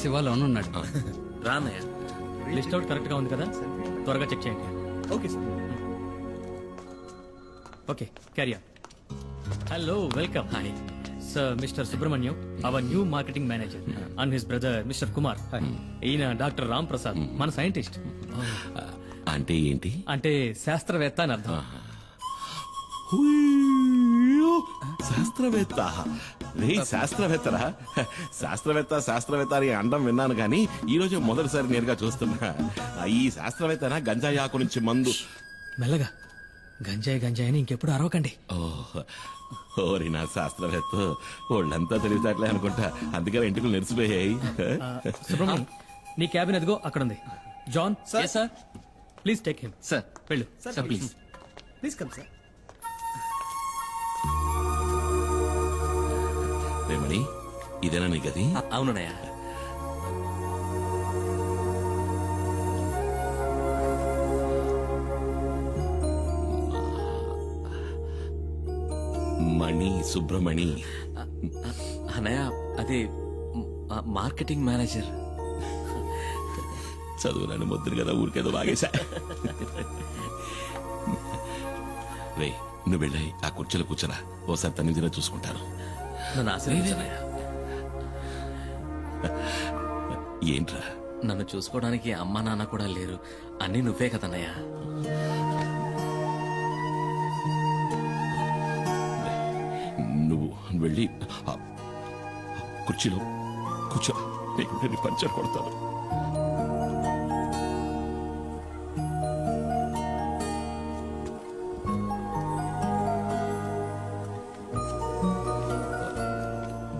Shiva loan ఉన్నాడు. రానయ్య. List out correct గా ఉంది కదా, త్వరగా చెక్ చేయండి. Okay sir. Okay, carry on. Hello, welcome. Hi sir, mister Subrahmanyam, our new marketing manager, and his brother mister Kumar. ఈయన doctor Ram Prasad, మన సైంటిస్ట్. అంటే ఏంటి? అంటే శాస్త్రవేత్త అని అర్థం. శాస్త్రవేత్త? రే శాస్త్రవేత్తరా? శాస్త్రవేత్త అని అండం విన్నాను కానీ ఈ రోజు మొదటిసారి నేరుగా చూస్తున్నా. ఈ శాస్త్రవేత్తనా గంజాయి ఆకు నుంచి మందు? మెల్లగా, గంజాయి అని ఇంకెప్పుడు అరవకండి. ఓరి నా శాస్త్రవేత్త, వాళ్ళంతా తెలివితేటలే అనుకుంటా, అందుకని ఇంటికి నెరిసిపోయాయి. సుబ్రహ్మణ్యం, నీ క్యాబిన్ ఎదుగో అక్కడ ఉంది. John sir, please take him. Sir వెళ్ళు sir, please. Please come sir. Remani, ఇదేనా నీ గది? అవునయ్య. మణి, సుబ్రమణి. అన్నయ్య, అది మార్కెటింగ్ మేనేజర్. చదువురాని ముద్దురు కదా, ఊరికేదో బాగేశా. రే, నువ్వు వెళ్ళాయి ఆ కుర్చీలో కూర్చోరా, ఓసారి తన్ని చూసుకుంటాను. నన్ను ఆశీర్వదించన్నయ్య. ఏంట్రా? నన్ను చూసుకోవడానికి అమ్మా నాన్న కూడా లేరు, అన్నీ నువ్వే కదన్నయ్య. నువ్వు వెళ్ళి ఆ కుర్చీలో కూర్చో, నీకు పంచర్ కొడతాను.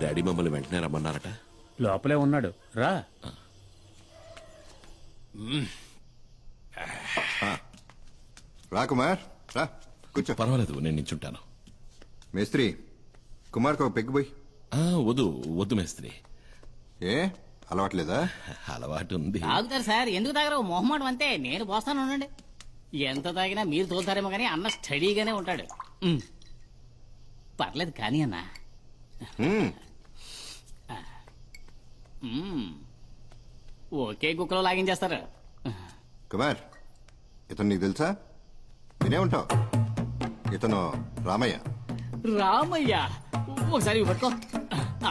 డాడీ మమ్మల్ని వెంటనే రమ్మన్నారట. లోపలే ఉన్నాడు, రా. రా కుమార్, రా కూర్చో. పర్వాలేదు, నేను నించుంటాను. మేస్త్రి, కుమార్కి ఒక పెగ్గు పోయి. వద్దు మేస్త్రి. ఏ అలవాట్లేదా? అలవాటు ఉంది. తాగుతారు సార్, ఎందుకు తాగరు? మొహమాటం అంతే. నేను పోస్తాను, ఉండండి. ఎంత తాగినా మీరు తోలుతారేమో కానీ అన్న స్టడీగానే ఉంటాడు. పర్లేదు కానీ అన్న. ఒకే కుక్కలో లాగించేస్తారు. కుమార్, ఇతను నీకు తెలుసా? వినే ఉంటావు. ఇతను రామయ్య. రామయ్య? ఒకసారి పట్టుకో.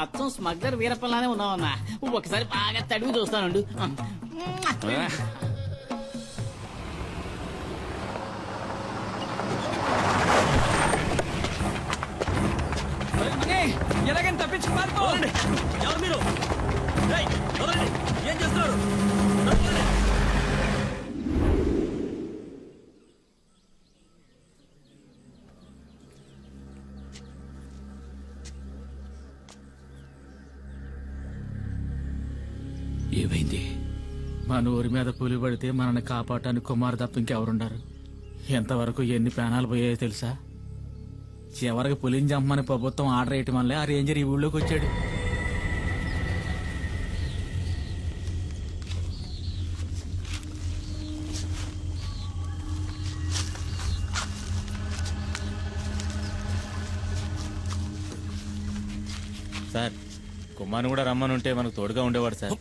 అచ్చం స్మగ్లర్ వీరప్పలానే ఉన్నావన్నా. ఒకసారి బాగా తడివి చూస్తానండు. ఎలాగైనా తప్పించి పారిపోవాలండి. ఎవరు మీరు? ఏం చేస్తున్నారు? ఏమైంది? మన ఊరి మీద పులి పడితే మనల్ని కాపాడటానికి కుమార్ తప్ప ఇంకెవరుండారు? ఎంతవరకు ఎన్ని ప్రాణాలు పోయాయో తెలుసా? చివరికి పులిని చంపమని ప్రభుత్వం ఆర్డర్ వేయటం వల్లే ఆ రేంజర్ ఈ ఊళ్ళోకి వచ్చాడు. సార్, కుమార్ని కూడా రమ్మనుంటే మనకు తోడుగా ఉండేవాడు సార్.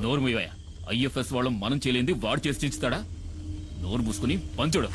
నోరు మూయవయ్యా. ఐఎఫ్ఎస్ వాళ్ళు మనం చేయలేంది వాడు చేసి చించుతాడా? నోరు మూసుకుని పంచుడు.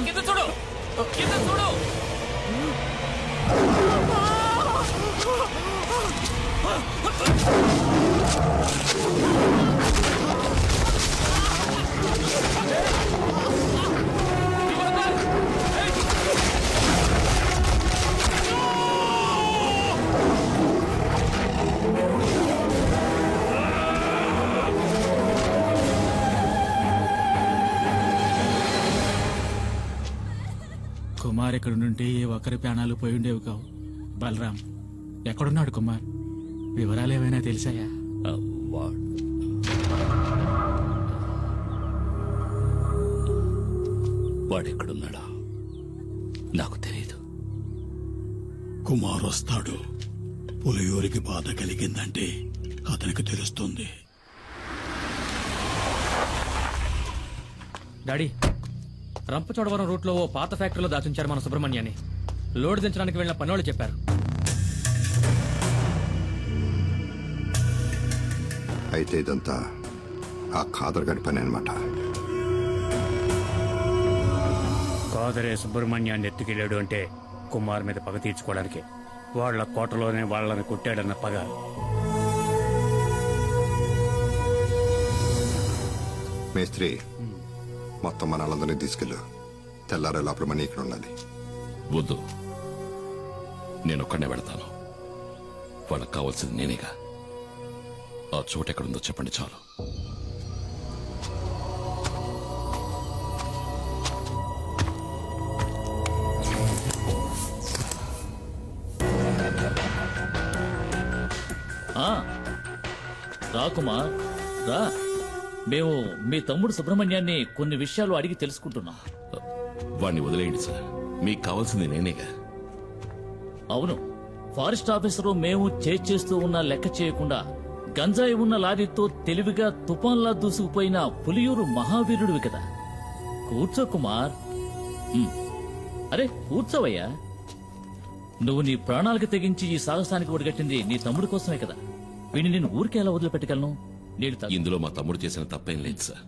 కింద చూడు కింద చూడు. కుమార్ ఇక్కడ నుండి ఏ ఒక్కరి ప్రాణాలు పోయి ఉండేవి కావు. బలరాం ఎక్కడున్నాడు కుమార్? వివరాలు ఏమైనా తెలిసాయా? వాడెక్కడున్నాడా నాకు తెలియదు. కుమార్ వస్తాడు. పులియూరికి బాధ కలిగిందంటే అతనికి తెలుస్తుంది. డాడీ, రంపచోడవరం రూట్ లో ఓ పాత ఫ్యాక్టరీలో దాచుంచారు మన సుబ్రహ్మణ్యాన్ని. లోడ్ దించడానికి వెళ్ళిన పనోళ్ళు చెప్పారు. అయితే ఇదంతా ఆ ఖాదర్ గడి పని అనమాట. కాదరే సుబ్రహ్మణ్యాన్ని ఎత్తుకెళ్ళాడు అంటే కుమార్ మీద పగ తీర్చుకోవడానికి. వాళ్ల కోటలోనే వాళ్ళని కొట్టాడన్న పగ. మేస్త్రి, మొత్తం మన వాళ్ళందరినీ తీసుకెళ్ళు. తెల్లారే లోపల మనీ ఇక్కడ ఉండాలి. వద్దు, నేను ఒక్కడనే వెళతాను. వాళ్ళకి కావాల్సింది నేనేగా. ఆ చోటు ఎక్కడుందో చెప్పండి చాలు. రా కుమార్ రా. మేము మీ తమ్ముడు సుబ్రహ్మణ్యాన్ని కొన్ని విషయాలు అడిగి తెలుసుకుంటున్నాం. వాణ్ణి వదిలేయండి సార్, మీకు కావాల్సింది నేనేగా. అవును, ఫారెస్ట్ ఆఫీసరు మేము చేస్తూ ఉన్న లెక్క చేయకుండా గంజాయి ఉన్న లారీతో తెలివిగా తుఫాన్లా దూసుకుపోయిన పులియూరు మహావీరుడివి కదా. కూర్చో కుమార్. అరే కూర్చోవయ్యా. నువ్వు నీ ప్రాణాలకు తెగించి ఈ సాహసానికి ఒడిగట్టింది నీ తమ్ముడి కోసమే కదా. వీడిని నేను ఊరికే ఎలా వదిలిపెట్టగలను? ఇందులో మా తమ్ముడు చేసిన తప్పేం లేదు సార్.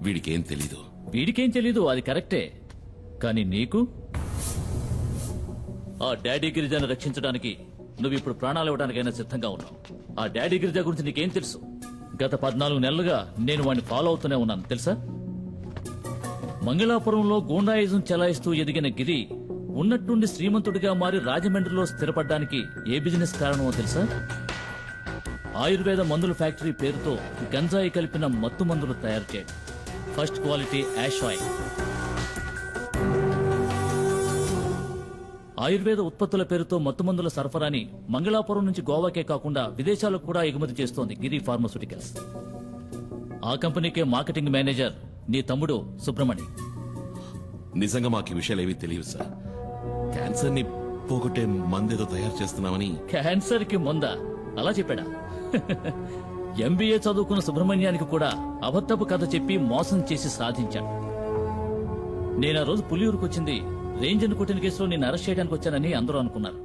వీడికేం తెలీదు. వీడికేం తెలీదు, అది కరెక్టే. కానీ నీకు ఆ డాడీ గిరిజాను రక్షించడానికి నువ్వు ఇప్పుడు ప్రాణాలు ఇవ్వడానికైనా సిద్ధంగా ఉన్నావు. ఆ డాడీ గిరిజా గురించి నీకేం తెలుసు? గత 14 నెలలుగా నేను వాడిని ఫాలో అవుతూనే ఉన్నాను తెలుసా. మంగళాపురంలో గూండాయిజం చెలాయిస్తూ ఎదిగిన గిరి ఉన్నట్టుండి శ్రీమంతుడిగా మారి రాజమండ్రిలో స్థిరపడ్డానికి ఏ బిజినెస్ కారణమో తెలుసా? ఆయుర్వేద మందుల ఫ్యాక్టరీ పేరుతో గంజాయి కలిపిన మత్తు మందులు తయారు చేయడం. First quality hash oil. ఆయుర్వేద ఉత్పత్తుల పేరుతో మత్తుమందుల సరఫరాని మంగళాపురం నుంచి గోవాకే కాకుండా విదేశాలకు కూడా ఎగుమతి చేస్తోంది గిరి ఫార్మాస్యూటికల్స్. ఆ కంపెనీకే మార్కెటింగ్ మేనేజర్ నీ తమ్ముడు సుబ్రహ్మణ్యం. నిజంగా మాకు ఈ విషయాలు ఏవీ తెలియదు సార్. క్యాన్సర్ ని పోగొట్టే మందేదో తయారు చేస్తున్నామని. క్యాన్సర్ కి మందా? అలా చెప్పాడా? ఎంబీఏ చదువుకున్న సుబ్రహ్మణ్యానికి కూడా అబద్ధపు కథ చెప్పి మోసం చేసి సాధించాడు. నేను ఆ రోజు పులియూరుకు వచ్చింది రేంజర్ కొట్టిన కేసులో నిన్ను అరెస్ట్ చేయడానికి వచ్చానని అందరూ అనుకున్నారు.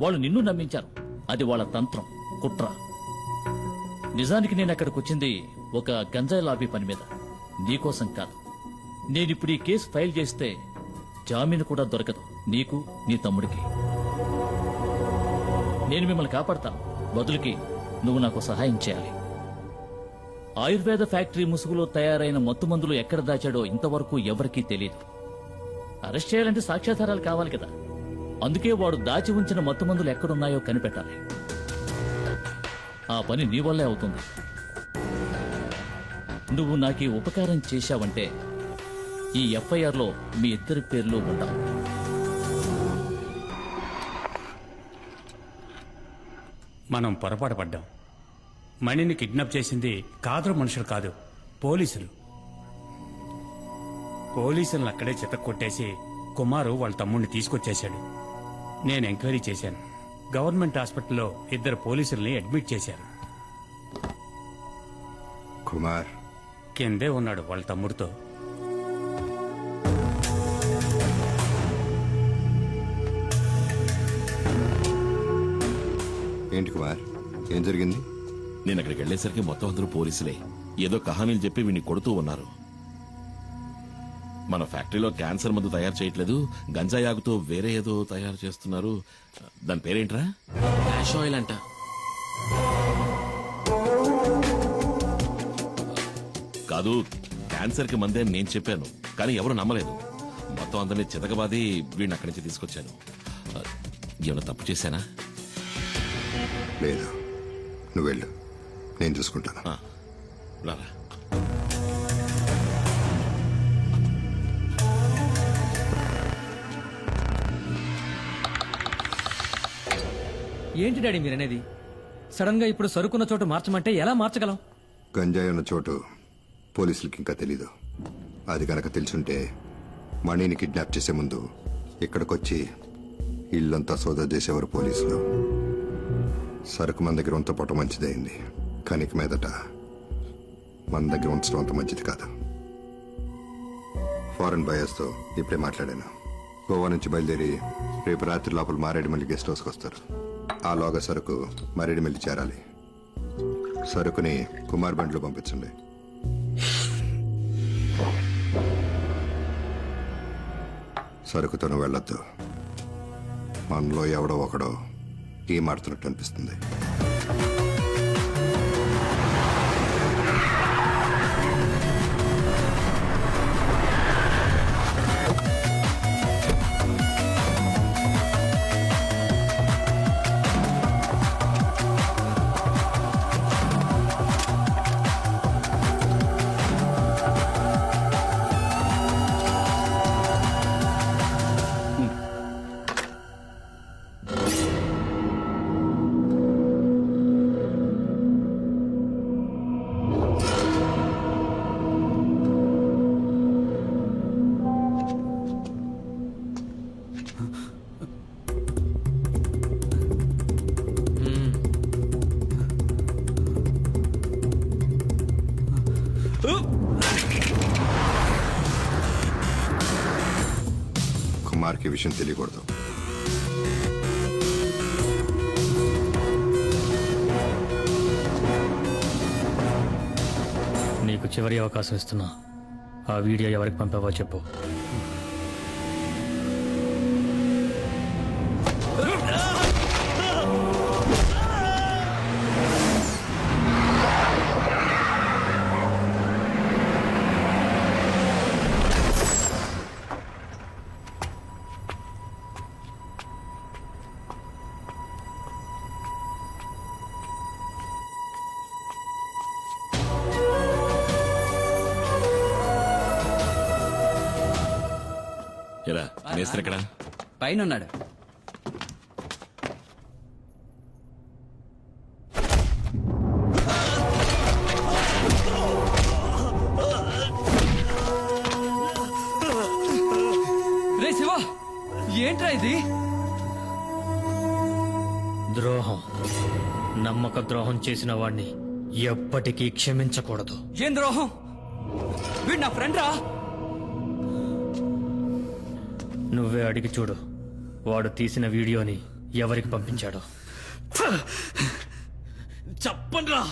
వాళ్ళు నిన్ను నమ్మించారు. అది వాళ్ళ తంత్రం, కుట్ర. నిజానికి నేను అక్కడికి వచ్చింది ఒక గంజాయి లాబీ పని మీద, నీకోసం కాదు. నేనిప్పుడు ఈ కేసు ఫైల్ చేస్తే జామీను కూడా దొరకదు నీకు, నీ తమ్ముడికి. నేను మిమ్మల్ని కాపాడతాను. బదులుకి నువ్వు నాకు సహాయం చేయాలి. ఆయుర్వేద ఫ్యాక్టరీ ముసుగులో తయారైన మత్తు మందులు ఎక్కడ దాచాడో ఇంతవరకు ఎవరికీ తెలియదు. అరెస్ట్ చేయాలంటే సాక్ష్యాధారాలు కావాలి కదా. అందుకే వాడు దాచి ఉంచిన మత్తు మందులు ఎక్కడున్నాయో కనిపెట్టాలి. ఆ పని నీ వల్లే అవుతుంది. నువ్వు నాకు ఉపకారం చేశావంటే ఈ ఎఫ్ఐఆర్లో మీ ఇద్దరి పేర్లు ఉండవు. మనం పొరపాటు పడ్డాం. మణిని కిడ్నాప్ చేసింది కాదరు మనుషులు కాదు, పోలీసులు. పోలీసులను అక్కడే చితక్కొట్టేసి కుమారు వాళ్ళ తమ్ముడిని తీసుకొచ్చేశాడు. నేను ఎంక్వైరీ చేశాను. గవర్నమెంట్ హాస్పిటల్లో 2 పోలీసుల్ని అడ్మిట్ చేశారు. కుమార్ కిందే ఉన్నాడు వాళ్ళ తమ్ముడితో. ఏంటి కుమార్, ఏం జరిగింది? నేను అక్కడికి వెళ్లేసరికి మొత్తం అందరూ పోలీసులే. ఏదో కహానీలు చెప్పి వీడిని కొడుతూ ఉన్నారు. మన ఫ్యాక్టరీలో క్యాన్సర్ మందు తయారు చేయట్లేదు, గంజాయి ఆకుతో వేరే ఏదో తయారు చేస్తున్నారు. దాని పేరేంట్రా? యాష్ ఆయిల్ అంట. కాదు, క్యాన్సర్ కి మందే నేను చెప్పాను, కానీ ఎవరు నమ్మలేదు. మొత్తం అందరినీ చితకబాది వీడిని అక్కడి నుంచి తీసుకొచ్చాను. ఏమైనా తప్పు చేశానా? లేదు, నువ్వు వెళ్ళు, నేను చూసుకుంటాను. రారా. ఏంటి డాడీ మీరనేది? సడన్ గా ఇప్పుడు సరుకున్న చోటు మార్చమంటే ఎలా మార్చగలం? గంజాయి ఉన్న చోటు పోలీసులకి ఇంకా తెలీదు. అది కనుక తెలుసుంటే మణిని కిడ్నాప్ చేసే ముందు ఇక్కడికొచ్చి ఇల్లంతా సోదా చేసేవారు పోలీసులు. సరుకు మన దగ్గర ఉంచపోవటం మంచిదైంది, కానీ ఇక మీదట మన దగ్గర ఉంచడం అంత మంచిది కాదు. ఫారెన్ బయర్స్తో ఇప్పుడే మాట్లాడాను. గోవా నుంచి బయలుదేరి రేపు రాత్రి లోపల మారేడుమల్లి గెస్ట్ హౌస్కి వస్తారు. ఆలోగా సరుకు మారేడుమల్లి చేరాలి. సరుకుని కుమార్ బండ్లో పంపించండి. సరుకుతోనూ వెళ్ళొద్దు. మనలో ఎవడో ఒకడో ఏం ఆడుతున్నట్టు అనిపిస్తుంది. కుమార్కి విషయం తెలియకూడదు. నీకు చివరి అవకాశం ఇస్తున్నా. ఆ వీడియో ఎవరికి పంపావో చెప్పు. ఎలా మేస్త్రి ఎక్కడ? పైన ఉన్నాడు. రే శివ, ఏంట్రా ఇది? ద్రోహం, నమ్మక ద్రోహం చేసిన వాణ్ణి ఎప్పటికీ క్షమించకూడదు. ఏం ద్రోహం? వీడు నా ఫ్రెండ్ రా. నువ్వే అడిగి చూడు, వాడు తీసిన వీడియోని ఎవరికి పంపించాడో. చెప్పండ్రా.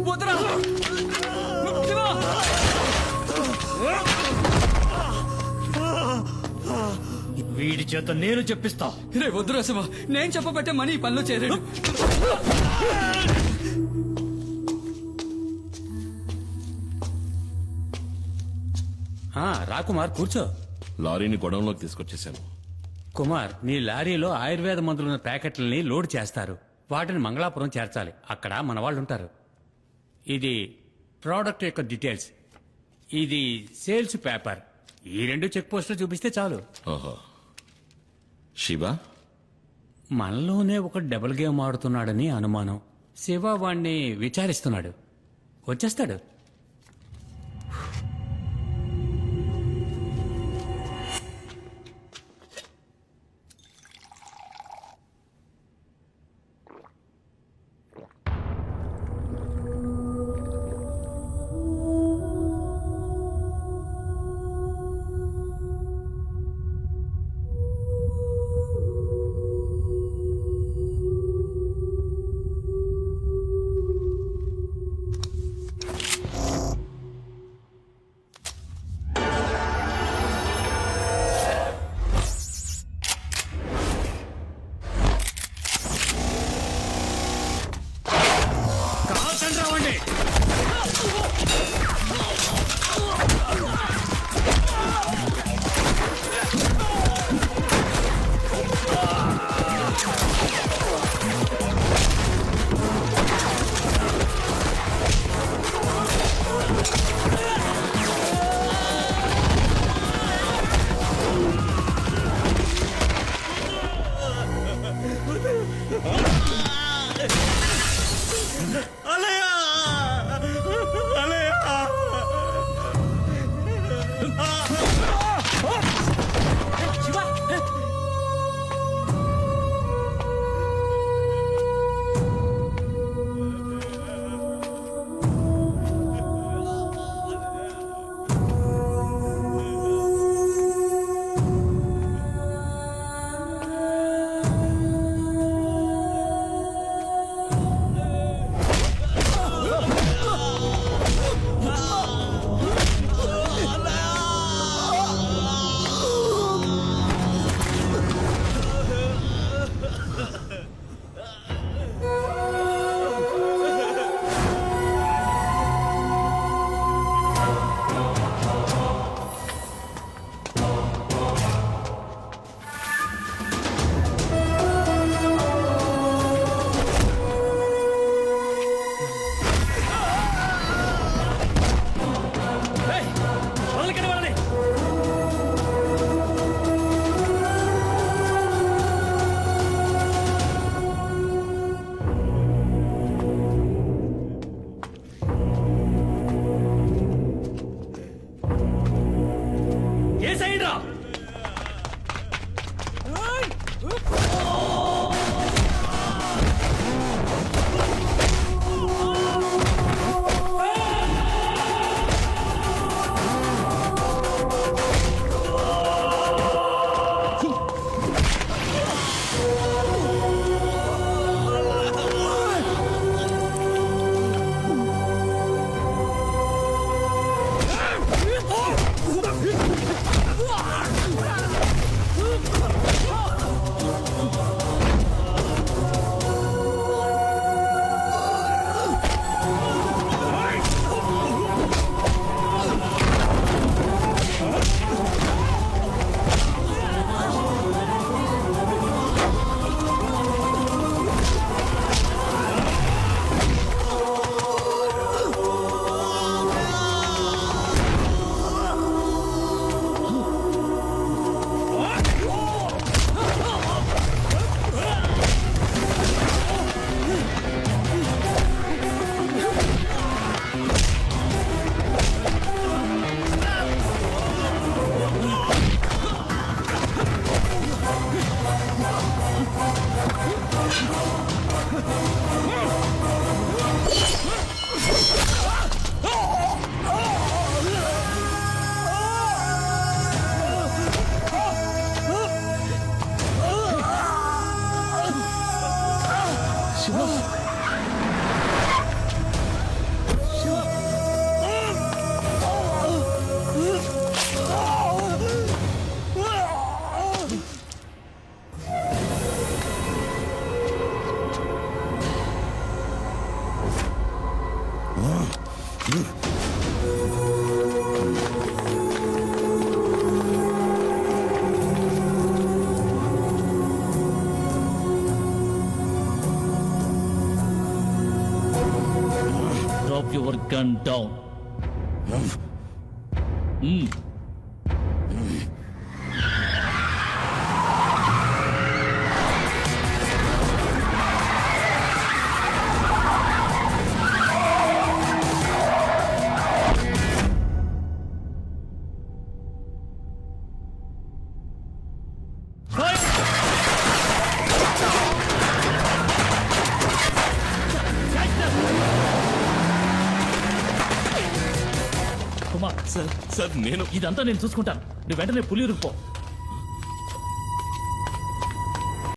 వదరా. శివ! వీడి చేత నేను చెప్పిస్తా. రే వద్దురా శివ, నేను చెప్పబట్టే మనీ ఈ పనిలో చేరాడు. రా కుమార్, కూర్చో. లారీని గొడవంలోకి తీసుకొచ్చేసాను. కుమార్, నీ లారీలో ఆయుర్వేద మందులున్న ప్యాకెట్లని లోడ్ చేస్తారు. వాటిని మంగళాపురం చేర్చాలి. అక్కడ మన వాళ్ళు ఉంటారు. ఇది ప్రోడక్ట్ యొక్క డీటెయిల్స్, ఇది సేల్స్ పేపర్. ఈ 2 చెక్ పోస్టులు చూపిస్తే చాలు. ఓహో, శివ మనలోనే ఒక డబుల్ గేమ్ ఆడుతున్నాడని అనుమానం. శివ వాణ్ణి విచారిస్తున్నాడు. వచ్చేస్తాడు. Drop your gun down. Kumar, sir నేను ఇదంతా నేను చూసుకుంటాను. నువ్వు వెంటనే పులియూరుకు పో.